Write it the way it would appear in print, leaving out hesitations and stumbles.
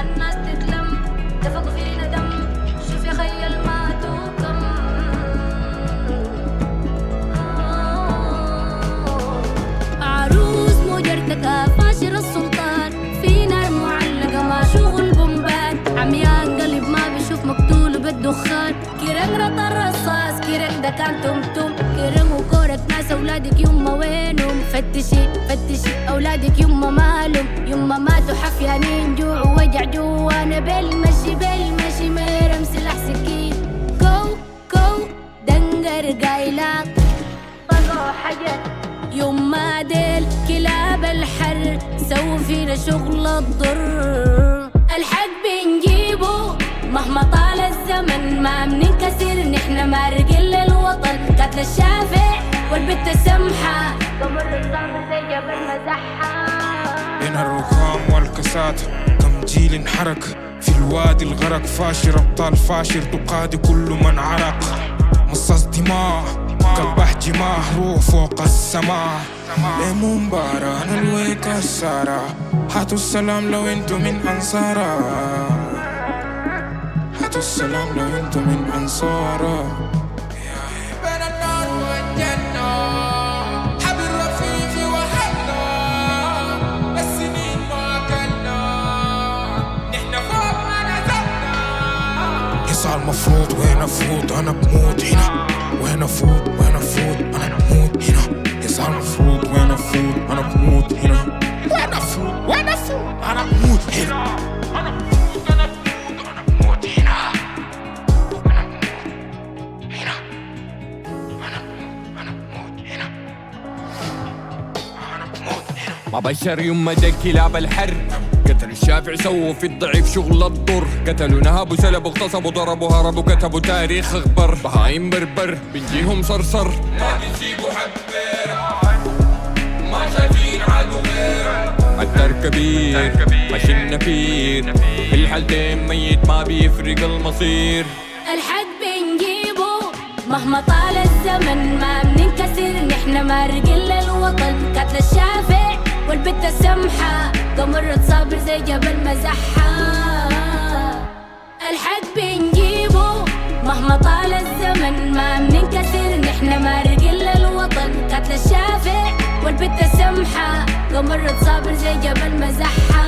الناس تتلم دفقوا فينا دم شوف يا خيال ما توكم عروس مجرتك فاشر السلطان في نار معلقة ما شغل بومبان عميان قلب ما بيشوف مقتول بالدخان كيران رط الرصاص كيران ده كان توم كيران وكورك ناس أولادك يما وينهم فتشي أولادك يما مالهم يما ماتوا حفيانين جوع ووجع جوانا بالمشي ميرم سلاح سكين كو دنقر قايلاق طلعوا حجر يما ديل كلاب الحر سووا فينا شغل الضر الحق بنجيبه مهما طال الزمن ما بننكسر نحن مارقين للوطن قتل الشافع والبت السمحة قمر الصابر زي جبل مزحة بين الرخام والكسات كم جيل انحرق في الوادي الغرق فاشر أبطال فاشر تقادي كل من عرق مصاص دماء كالبح جماح روح فوق السماء ليمون بارا أنا الويك السارة هاتوا السلام لو انتو من أنصارا هاتوا السلام لو انتو من أنصارا بين النار والجنة حب الرفيق وحنا السنين ما كنا نحن فوق ما نزلنا يصعب المفروض وين أفوت أنا بموت هنا وين أفوت أنا بموت هنا يصعب المفروض وين أفوت أنا بموت هنا وين أفوت أنا بموت هنا ما بشر يما ده كلاب الحر قتلوا الشافع سووا في الضعيف شغل الضر قتلوا نهبوا سلبوا اغتصبوا ضربوا هربوا كتبوا تاريخ اخبر بهايم بربر بنجيهم صرصر ما بنسيبوا حبير ما شايفين عدو غير الدار كبير ماشي النفير في الحالتين ميت ما بيفرق المصير الحق بنجيبه مهما طال الزمن ما بننكسر نحن مارقين للوطن قتل الشافع والبت السمحة قمرت صابر زي جبل مزحة الحق بنجيبه مهما طال الزمن ما بننكسر نحن مارقين للوطن قتل الشافع والبت السمحة قمرت صابر زي جبل مزحة